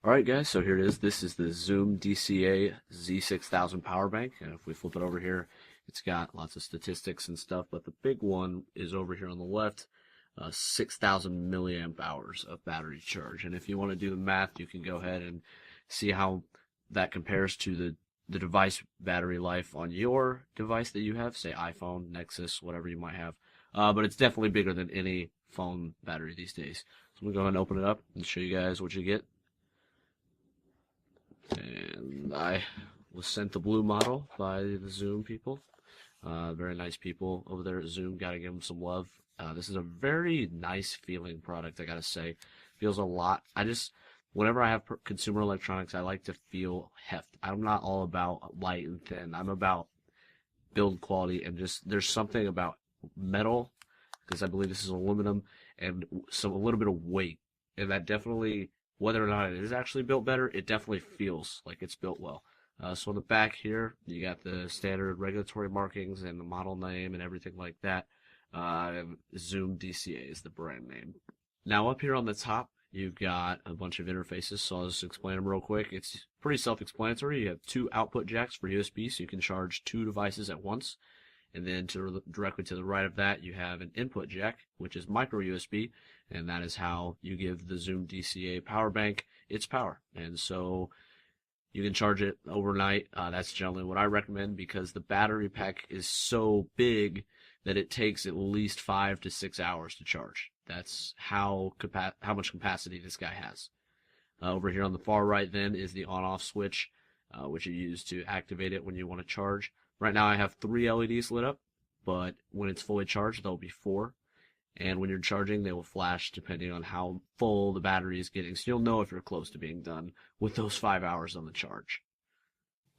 Alright guys, so here it is. This is the Zoom DCA Z6000 power bank, and if we flip it over here, it's got lots of statistics and stuff, but the big one is over here on the left, 6,000 milliamp hours of battery charge. And if you want to do the math, you can go ahead and see how that compares to the device battery life on your device that you have, say iPhone, Nexus, whatever you might have. But it's definitely bigger than any phone battery these days. So I'm going to go ahead and open it up and show you guys what you get. And I was sent the blue model by the Zoom people. Very nice people over there at Zoom. Gotta give them some love. This is a very nice feeling product, I gotta say. Feels a lot. Whenever I have consumer electronics, I like to feel heft. I'm not all about light and thin. I'm about build quality and there's something about metal, because I believe this is aluminum, and a little bit of weight. And that definitely, whether or not it is actually built better, it definitely feels like it's built well. So on the back here, you got the standard regulatory markings and the model name and everything like that. Zoom DCA is the brand name. Now up here on the top, you've got a bunch of interfaces, so I'll just explain them real quick. It's pretty self-explanatory. You have two output jacks for USB, so you can charge two devices at once. And then directly to the right of that, you have an input jack, which is micro USB, and that is how you give the Zoom DCA power bank its power. And so you can charge it overnight. That's generally what I recommend, because the battery pack is so big that it takes at least 5 to 6 hours to charge. That's how much capacity this guy has. Over here on the far right then is the on-off switch, which you use to activate it when you want to charge. Right now I have 3 LEDs lit up, but when it's fully charged, there'll be 4. And when you're charging, they will flash depending on how full the battery is getting. So you'll know if you're close to being done with those 5 hours on the charge.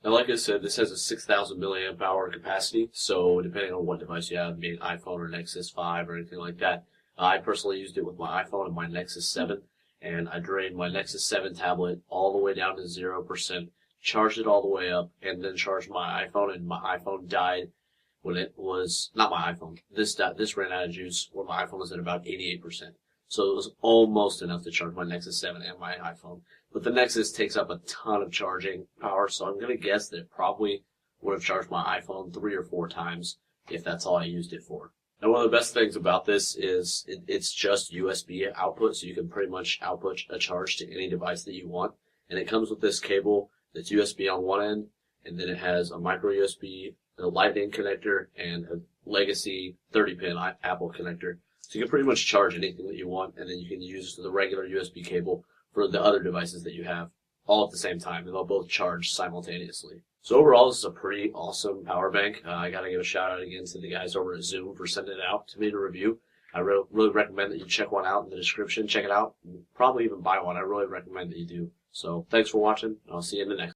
Now, like I said, this has a 6,000 milliamp hour capacity. So depending on what device you have, being iPhone or Nexus 5 or anything like that, I personally used it with my iPhone and my Nexus 7. And I drained my Nexus 7 tablet all the way down to 0%. Charged it all the way up, and then charged my iPhone, and my iPhone died when it was, not my iPhone, this ran out of juice when my iPhone was at about 88%. So it was almost enough to charge my Nexus 7 and my iPhone. But the Nexus takes up a ton of charging power, so I'm going to guess that it probably would have charged my iPhone 3 or 4 times if that's all I used it for. Now, one of the best things about this is it's just USB output, so you can pretty much output a charge to any device that you want. And it comes with this cable that's USB on one end, and then it has a micro USB, a Lightning connector, and a legacy 30-pin Apple connector. So you can pretty much charge anything that you want, and then you can use the regular USB cable for the other devices that you have all at the same time, and they'll both charge simultaneously. So overall, this is a pretty awesome power bank. I got to give a shout out again to the guys over at Zoom for sending it out to me to review. I really recommend that you check one out in the description. Check it out. Probably even buy one. I really recommend that you do. So thanks for watching, and I'll see you in the next.